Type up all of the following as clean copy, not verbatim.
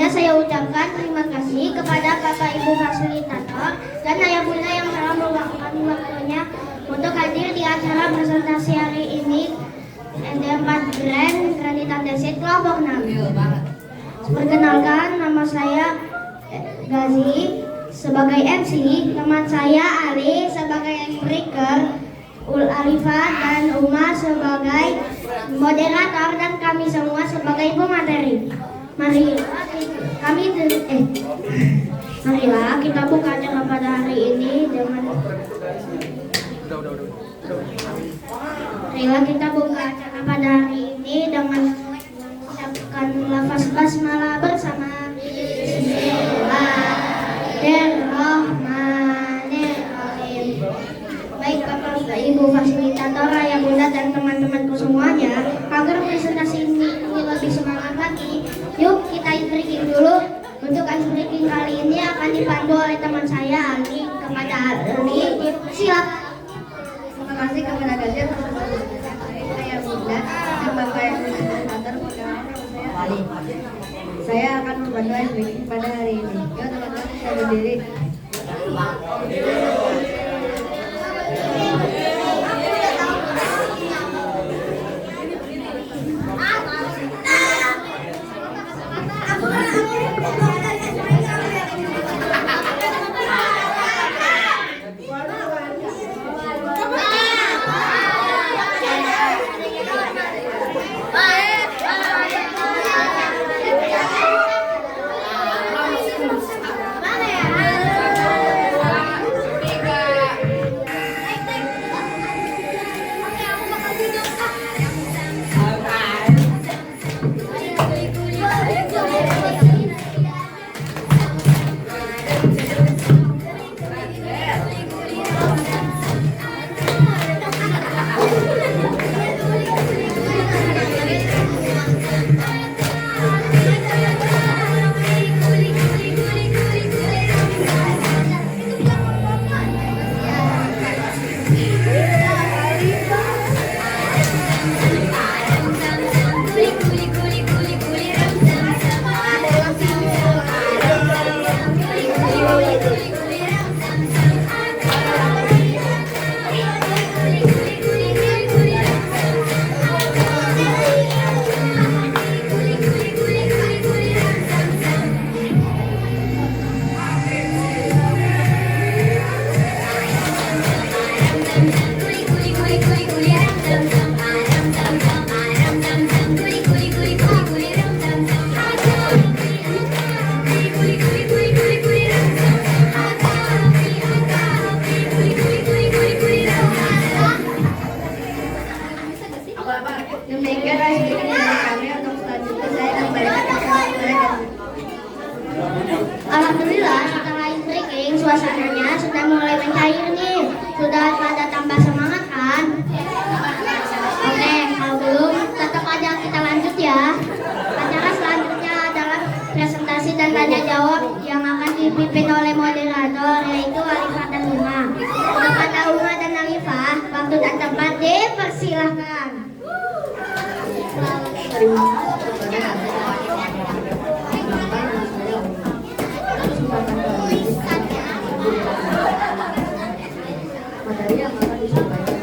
Sebelumnya saya ucapkan terima kasih kepada Bapak Ibu Fasilitator dan Ayah Bunda yang telah meluangkan waktunya untuk hadir di acara presentasi hari ini ND4 Grand Granita Desit Kelompok 6. Perkenalkan, nama saya Gazi sebagai MC, teman saya Ali sebagai breaker, Arifah dan Uma sebagai moderator, dan kami semua sebagai pemateri. Marilah kita buka acara pada hari ini dengan mengucapkan lafaz basmalah bersama. Bismillahirrahmanirrahim. Baik Bapak Ibu Fasilitator, Ayah Bunda dan teman-temanku semuanya, agar presentasi ini lebih semangat lagi, yuk kita breaking dulu. Untuk ice breaking kali ini akan dipandu oleh teman saya Ali. Kepada Ali, silakan. Terima kasih kepada Gazi atas presentasinya. Ayah Bunda dan Bapak Ibu Fasilitator, saya Ali. Saya akan membantu ice breaking pada hari ini. Yuk teman-teman, kita berdiri. Demikian ice breaking dari kami. Untuk selanjutnya saya kembalikan kepada mereka. Alhamdulillah, setelah ice breaking suasananya sudah mulai mencair nih. Sudah pada tambah semangat kan? Oke, kalau belum tetap aja kita lanjut ya. Acara selanjutnya adalah presentasi dan tanya jawab yang akan dipimpin oleh moderator, yaitu Arifah dan Uma. Kepada Uma dan Arifah, waktu dan tempat dipersilahkan. Materi yang akan disampaikan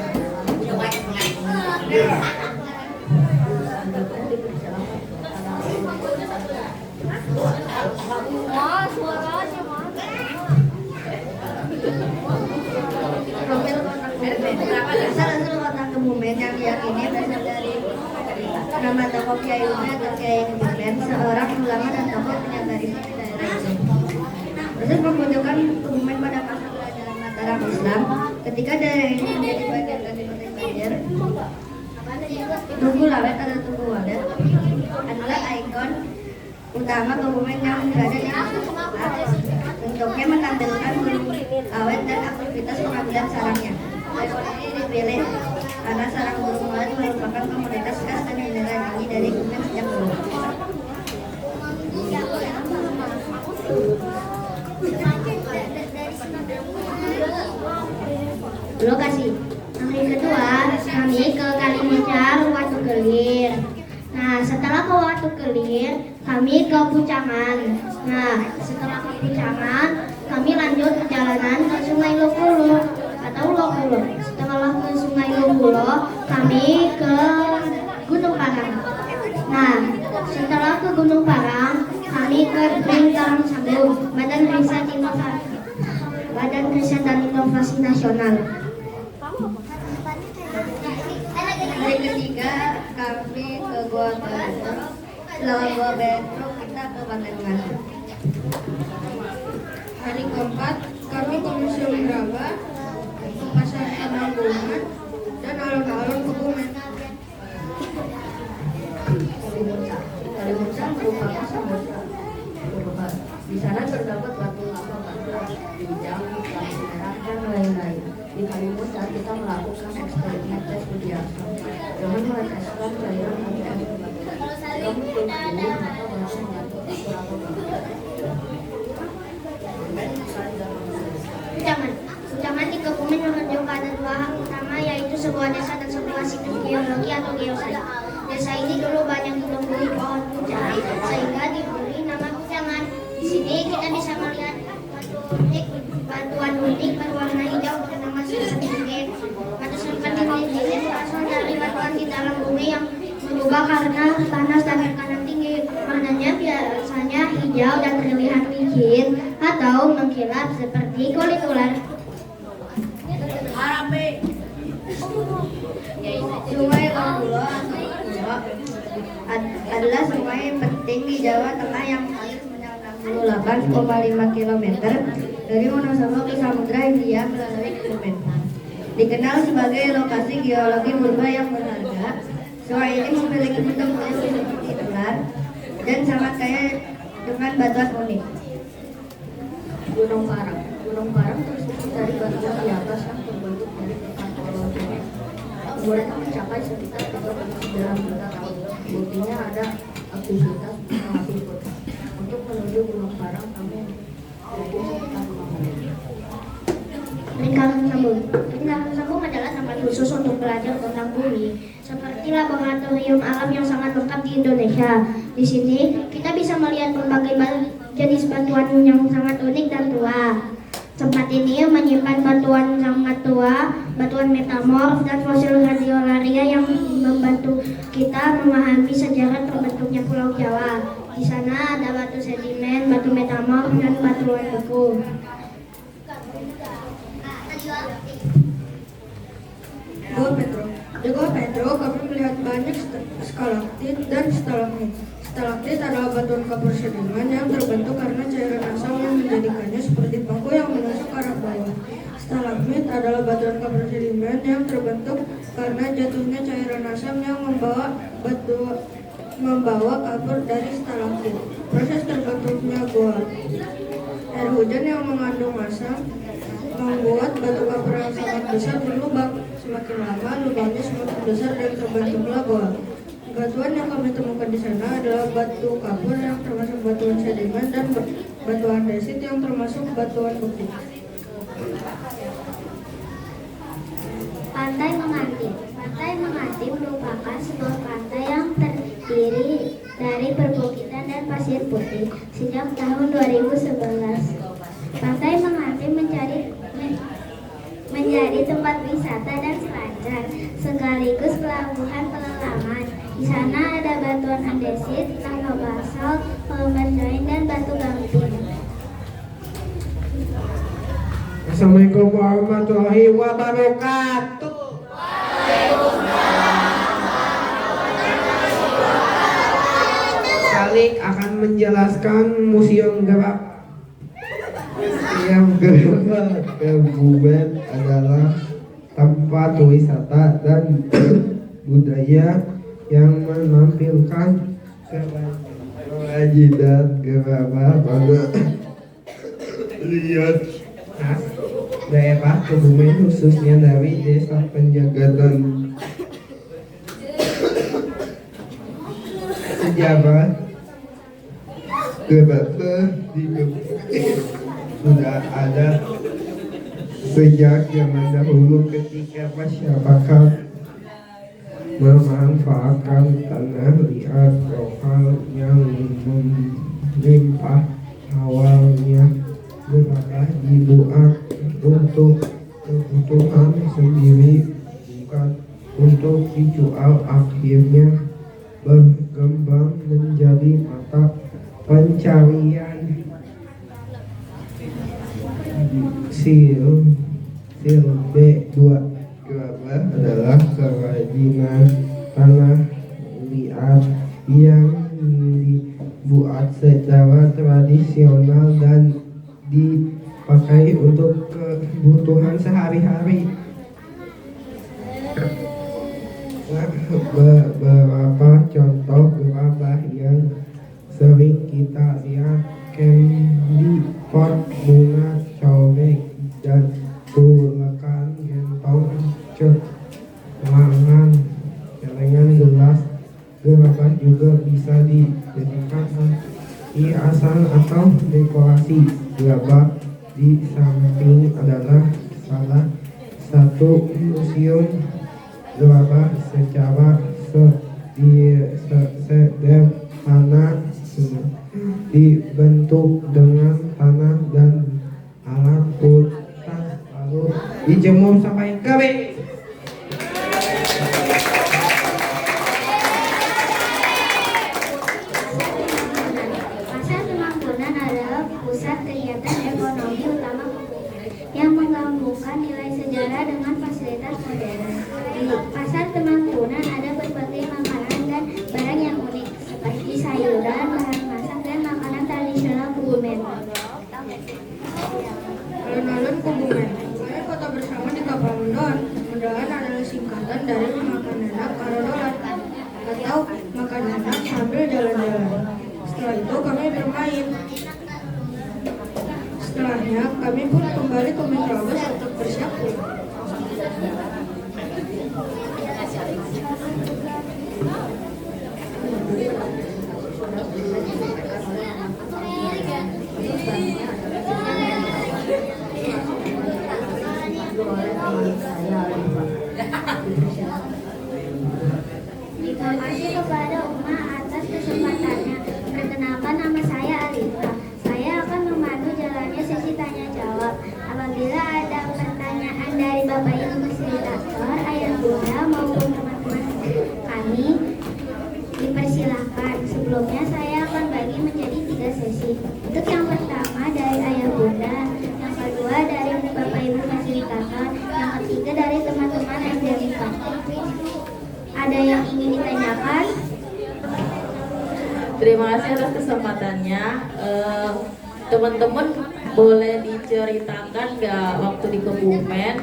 profil kontak kebumen yang diyakini berasal dari nama tokoh Kiai Ume atau Kiai Kebumen, seorang ulama dan tokoh penyantari di daerah ini. Proses pembentukan kebumen pada masa kerajaan Mataram Islam, ketika daerah ini menjadi bagian dari Kabupaten Banjar, Tugu Lawet atau Tugu Walet adalah ikon utama kebumen yang berada di pusat. Bentuknya menampilkan gunung awet dan aktivitas pengambilan sarangnya. Ikon ini dipilih karena sarang burung walet merupakan komoditas khas dan dinilai tinggi dari kebumen sejak dulu. Lokasi hari kedua kami ke Kalimancar Watu Kelir. Nah, setelah ke Watu Kelir kami ke Pucangan. Nah, setelah ke Pucangan, kami lanjut perjalanan ke Sungai Lokulo atau Lokulo. Setelah ke Sungai Lokulo, kami ke Gunung Parang. Nah, setelah ke Gunung Parang, kami ke Ring Karang Sambung, Badan Riset dan Inovasi Nasional. Hari ketiga kami ke Gua Bentro. Setelah Gua Bentro kita ke Pantengan. Hari keempat kami ke Museum Braga, ke Pasar Penanggungan, dan alun-alun Kebumen. Kalimunca merupakan samudra. Di sana terdapat batu lava bakar, bijang, lampu merah, dan lain-lain. Di Kalimunca kita melakukan eksperimen tes uji asam dengan meneteskan cairan anti batu. Jika muncul ini maka baru mengandung beberapa Pucangan di Kebumen menunjuk pada dua hal utama, yaitu sebuah desa dan sebuah situs geologi atau geosite. Desa ini dulu banyak ditumbuhi pohon pucang sehingga diberi nama Pucangan. Di sini kita bisa melihat batuan unik berwarna hijau bernama serpentin. Batu serpentin ini berasal dari batuan di dalam bumi yang berubah karena panas dan tekanan tinggi. Warnanya biasanya hijau dan terlihat licin atau mengkilap seperti kulit ular. Sungai Lokulo atau Lokulo adalah sungai penting di Jawa Tengah yang mengalir sepanjang 68,5 km dari Wonosobo ke Samudra Hindia melalui Kebumen. Dikenal sebagai lokasi geologi purba yang berharga, sungai ini memiliki bentuk seperti ular dan sangat kaya dengan batuan unik. Gunung Parang. Gunung Parang tersusun dari batuan di atas yang terbentuk dari pekan kolonial. Umurnya mencapai sekitar 39 juta tahun. Buktinya ada aktivitas mengapi putih. Untuk menuju Gunung Parang kami butuh sekitar 5 menit. Lingkaran sambung. Lingkaran sambung adalah tempat khusus untuk belajar tentang bumi, seperti laboratorium alam yang sangat lengkap di Indonesia. Di sini kita bisa melihat berbagai jenis batuan yang sangat unik dan tua. Tempat ini menyimpan batuan sangat tua, batuan metamorf, dan fosil radiolaria yang membantu kita memahami sejarah terbentuknya Pulau Jawa. Di sana ada batu sedimen, batu metamorf, dan batuan beku. Gua Petro. Di Gua Petro kami melihat banyak stalaktit dan stalagmit. Stalaktit adalah batuan kapur sedimen yang terbentuk karena cairan asam yang menjadikannya seperti paku yang menusuk ke arah bawah. Stalagmit adalah batuan kapur sedimen yang terbentuk karena jatuhnya cairan asam yang membawa kapur dari stalaktit. Proses terbentuknya gua. Air hujan yang mengandung asam membuat batu kapur yang sangat besar berlubang. Semakin lama lubangnya semakin besar dan terbentuklah gua. Batuan yang kami temukan di sana adalah batu kapur yang termasuk batuan sedimen dan batuan andesit yang termasuk batuan beku. Pantai Menganti. Pantai Menganti merupakan sebuah pantai yang terdiri dari perbukitan dan pasir putih sejak tahun 2011. Pantai Menganti menjadi tempat wisata dan selancar, sekaligus pelabuhan pelelangan. Di sana ada batuan andesit, lava basalt, kolombacain, dan batu gamping. Assalamualaikum warahmatullahi wabarakatuh. Salik akan menjelaskan Museum Gerak. Museum Gerak Kebumen adalah tempat wisata dan budaya yang menampilkan kerajinan gerabah pada lihat khas daerah Kebumen, khususnya dari Desa Penjagatan. Sejarah gerabah di Kebumen sudah ada sejak zaman dahulu ketika masyarakat memanfaatkan tanah liat lokal yang melimpah. Awalnya gerabah dibuat untuk kebutuhan sendiri, bukan untuk dijual. Akhirnya berkembang menjadi mata pencarian. Sil B2 gerabah adalah kerajinan tanah liat yang dibuat secara tradisional dan dipakai untuk kebutuhan sehari-hari. Beberapa contoh gerabah yang sering kita lihat: candy pot, bunga cobek, dan tulekan gentong, celengan gelas. Gerabah juga bisa dijadikan hiasan atau dekorasi. Gerabah di samping adalah salah satu museum gerabah secara sederhana, dibentuk dengan tanah dan alat putar, lalu dijemur sampai kering. Pasar Temangkunan adalah pusat kegiatan ekonomi utama Kebumen yang menggabungkan nilai sejarah dengan fasilitas modern. Di Pasar Temangkunan ada berbagai makanan dan barang yang unik seperti sayuran, bahan masak, dan makanan tradisional Kebumen. Alun-alun Kebumen. Kebumen kota bersama di kapal mendoan. Mendoan adalah singkatan dari makan enak karodolan atau makan enak sambil jalan-jalan. Setelah itu kami bermain. Setelahnya kami pun kembali ke Metrobus untuk bersiap pulang. Terima kasih kepada Uma atas kesempatannya. Perkenalkan, nama saya Alifa. Saya akan memandu jalannya sesi tanya jawab. Apabila ada pertanyaan dari Bapak Ibu fasilitator, ayah bunda maupun teman-teman kami, dipersilahkan. Sebelumnya saya akan bagi menjadi 3 sesi. Untuk yang pertama dari ayah bunda, yang kedua dari Bapak Ibu fasilitator, yang ketiga dari teman-teman SDM 4. Ada yang ingin ditanyakan? Terima kasih atas kesempatannya. Teman-teman boleh diceritakan nggak waktu di Kebumen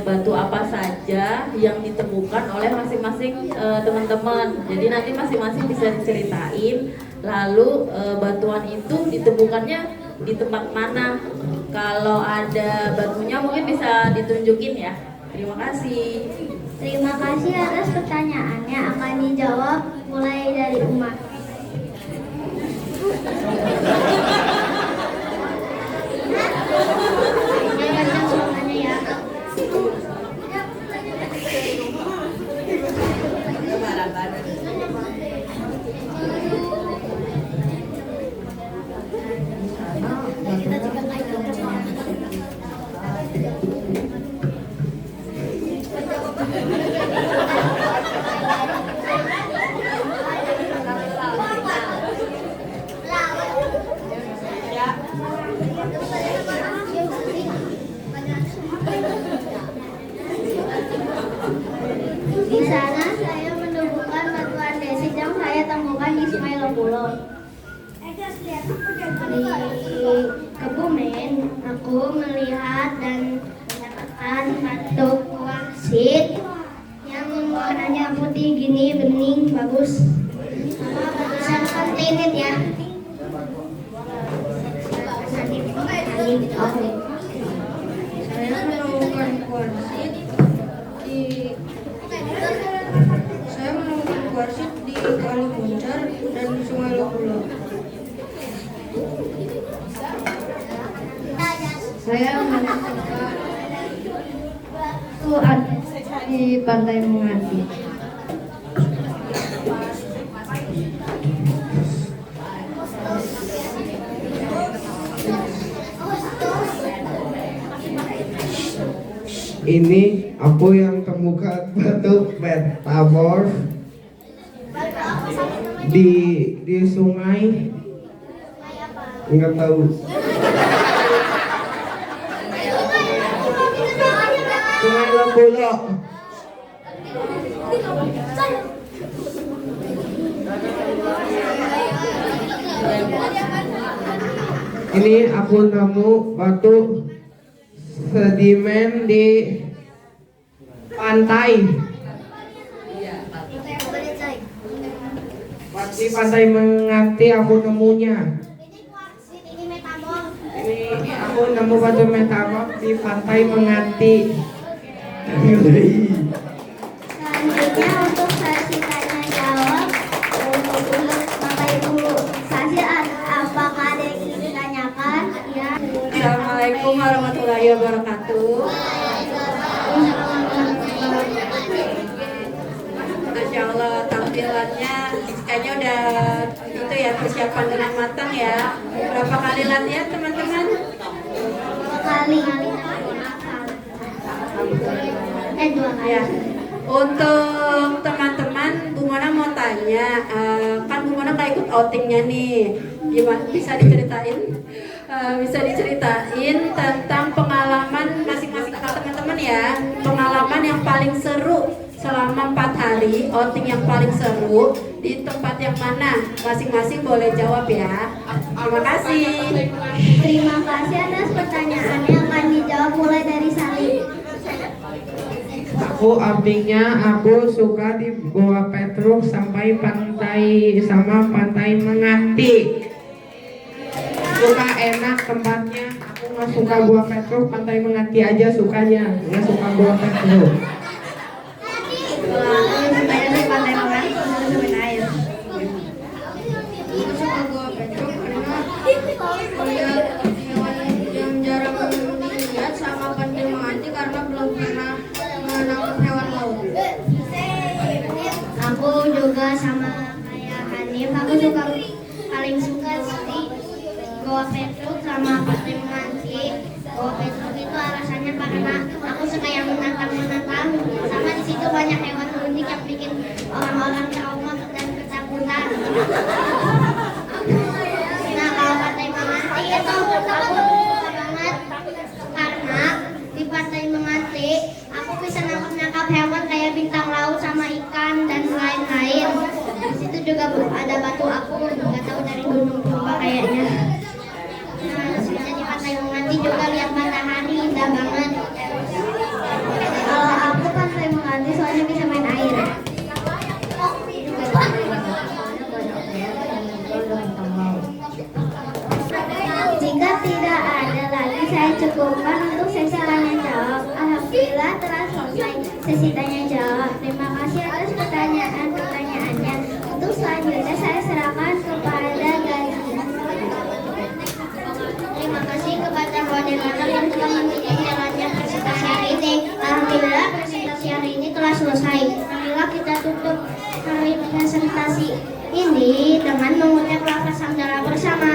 batu apa saja yang ditemukan oleh masing-masing teman-teman. Jadi nanti masing-masing bisa diceritain. Lalu batuan itu ditemukannya di tempat mana? Kalau ada batunya mungkin bisa ditunjukin ya. Terima kasih. Terima kasih atas pertanyaannya. Akan dijawab mulai dari Umar. Yang kencang suaranya ya. Di sana saya menemukan batuan desit yang saya temukan di Sungai Lopulo. Di Kebumen, aku melihat dan mendapatkan batu kuarsit yang warnanya putih gini, bening, bagus. Bisa kontinit ya. Oke. Saya menemukan kuarsit di Kali Muncar dan Sungai Lopulo. Saya menemukan batu di Pantai Mengati. ini aku yang temukan batu metamorf di sungai, nggak tahu. Sungai Lembulo. Ini aku nemu batu sedimen di pantai. Di pantai Mengati aku nemunya. Ini metamorf. Ini aku nemu batu metamorf di pantai Mengati. Selanjutnya untuk sesi tanya jawab untuk Bapak Ibu Sasi, apakah ada yang ingin ditanyakan? Ya. Assalamualaikum warahmatullahi wabarakatuh. Masya Allah, tampilannya kayaknya udah itu ya, persiapan dengan matang ya. Berapa kali latihan teman-teman? 2 kali. 2 kali. Ya. Untuk teman-teman, Bu Mona mau tanya, kan Bu Mona nggak ikut outingnya nih, gimana bisa diceritain? Bisa diceritain tentang pengalaman masing-masing teman-teman ya, pengalaman yang paling seru selama 4 hari, outing yang paling seru di tempat yang mana? Masing-masing boleh jawab ya. Terima kasih. Terima kasih atas pertanyaannya, akan dijawab mulai dari Salim. Aku artinya aku suka di Goa Petruk sampai pantai sama pantai Mengati. Suka enak tempatnya. Aku nggak suka Goa Petruk, pantai Mengati aja sukanya. Nggak suka Goa Petruk. Saya di pantai Mengati main air. Aku suka Goa Petruk karena melihat hewan yang jarang dilihat, sama pantai Mengati karena belum pernah menangkap hewan laut. Aku juga sama kayak Hanif, aku paling suka di Goa Petruk sama Pantai Mengati. Goa Petruk itu alasannya karena aku suka yang menantang-menantang, sama di situ banyak hewan unik yang bikin orang-orang trauma dan ketakutan. Nah, kalau Pantai Mengati itu aku suka banget karena di Pantai Mengati aku bisa nangkap hewan kayak bintang laut sama ikan dan lain-lain. Di situ juga ada batu aku nggak tahu dari gunung purba kayaknya. Nah, sebenarnya di Pantai Mengati juga lihat matahari indah banget. Kalau aku Pantai Mengati soalnya bisa main air. Jika tidak ada lagi, saya cukupkan untuk sesi tanya jawab. Alhamdulillah telah selesai sesi tanya jawab. Terima kasih atas pertanyaannya. Untuk selanjutnya saya serahkan kepada Gazi. Terima kasih kepada moderator yang telah membimbing jalannya presentasi hari ini. Alhamdulillah presentasi hari ini telah selesai. Marilah kita tutup hari presentasi ini dengan mengucap lafaz hamdalah bersama.